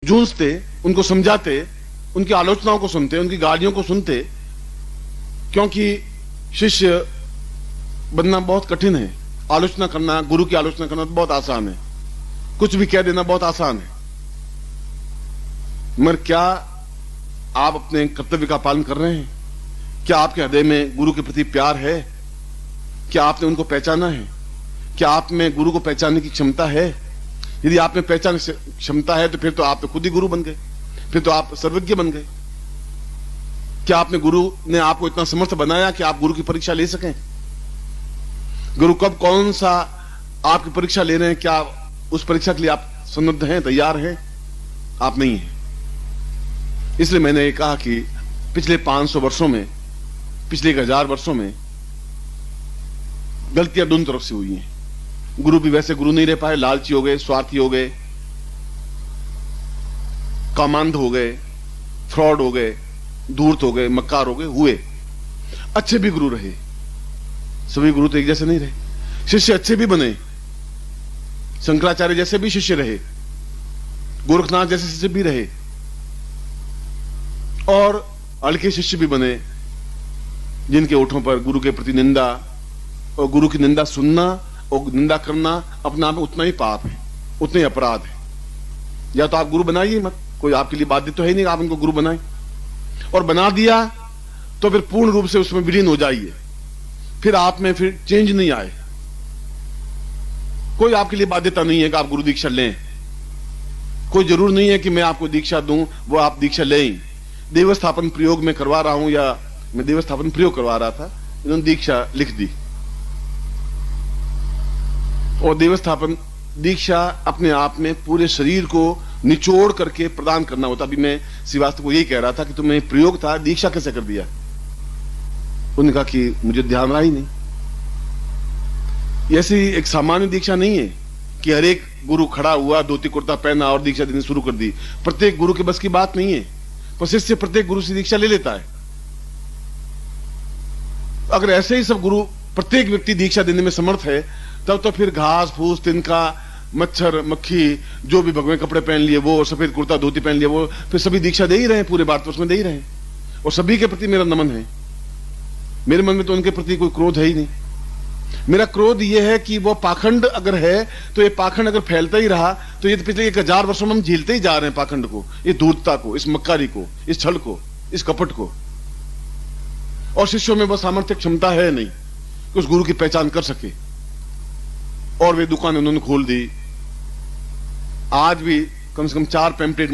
जूझते, उनको समझाते, उनकी आलोचनाओं को सुनते, उनकी गालियों को सुनते, क्योंकि शिष्य बनना बहुत कठिन है। आलोचना करना, गुरु की आलोचना करना तो बहुत आसान है, कुछ भी कह देना बहुत आसान है, मगर क्या आप अपने कर्तव्य का पालन कर रहे हैं? क्या आपके हृदय में गुरु के प्रति प्यार है? क्या आपने उनको पहचाना है? क्या आप में गुरु को पहचानने की क्षमता है? यदि आप में पहचान क्षमता है तो फिर तो आप तो खुद ही गुरु बन गए, फिर तो आप सर्वज्ञ बन गए। क्या आपने गुरु ने आपको इतना समर्थ बनाया कि आप गुरु की परीक्षा ले सकें? गुरु कब कौन सा आपकी परीक्षा ले रहे हैं, क्या उस परीक्षा के लिए आप सन्नद्ध हैं, तैयार हैं? आप नहीं हैं। इसलिए मैंने ये कहा कि पिछले 500 वर्षों में, पिछले 1000 वर्षों में गलतियां दोनों तरफ से हुई हैं। गुरु भी वैसे गुरु नहीं रह पाए, लालची हो गए, स्वार्थी हो गए, कामांध हो गए, फ्रॉड हो गए, धूर्त हो गए, मक्कार हो गए, हुए। अच्छे भी गुरु रहे, सभी गुरु तो एक जैसे नहीं रहे। शिष्य अच्छे भी बने, शंकराचार्य जैसे भी शिष्य रहे, गोरखनाथ जैसे शिष्य भी रहे, और हल्के शिष्य भी बने, जिनके ओठों पर गुरु के प्रति निंदा और गुरु की निंदा सुनना और निंदा करना अपने आप में उतना ही पाप है, उतना ही अपराध है। या तो आप गुरु बनाइए मत, कोई आपके लिए बाध्य तो है नहीं आप उनको गुरु बनाए, और बना दिया तो फिर पूर्ण रूप से उसमें विलीन हो जाइए, फिर आप में फिर चेंज नहीं आए। कोई आपके लिए बाध्यता नहीं है कि आप गुरु दीक्षा लें, कोई जरूर नहीं है कि मैं आपको दीक्षा दूं, वो आप दीक्षा लें। देवस्थापन प्रयोग में करवा रहा हूं, या मैं देवस्थापन प्रयोग करवा रहा था, इन्होंने दीक्षा लिख दी, और देवस्थापन दीक्षा अपने आप में पूरे शरीर को निचोड़ करके प्रदान करना होता। अभी मैं श्रीवास्तव को यही कह रहा था कि तुम्हें प्रयोग था, दीक्षा कैसे कर दिया? उन्होंने कहा कि मुझे ध्यान रहा ही नहीं। ऐसी एक सामान्य दीक्षा नहीं है कि हर एक गुरु खड़ा हुआ, धोती कुर्ता पहना और दीक्षा देनी शुरू कर दी। प्रत्येक गुरु के बस की बात नहीं है, पर शिष्य प्रत्येक गुरु से दीक्षा ले लेता है। अगर ऐसे ही सब गुरु, प्रत्येक व्यक्ति दीक्षा देने में समर्थ है, तब तो फिर घास फूस, तिनका, मच्छर मक्खी, जो भी भगवे कपड़े पहन लिए वो, सफेद कुर्ता धोती पहन लिया वो, फिर सभी दीक्षा दे ही रहे हैं, पूरे भारतवर्ष में दे ही रहे हैं, और सभी के प्रति मेरा नमन है। मेरे मन में तो उनके प्रति कोई क्रोध है ही नहीं। मेरा क्रोध यह है कि वो पाखंड अगर है तो ये पाखंड अगर फैलता ही रहा तो ये पिछले 1000 वर्षों में हम झेलते ही जा रहे हैं पाखंड को, इस धूर्तता को, इस मक्कारी को, इस छल को, इस कपट को। और शिष्यों में वो सामर्थ्य क्षमता है नहीं कि उस गुरु की पहचान कर सके, और वे दुकान उन्होंने खोल दी। आज भी कम से कम 4 पैम्पलेट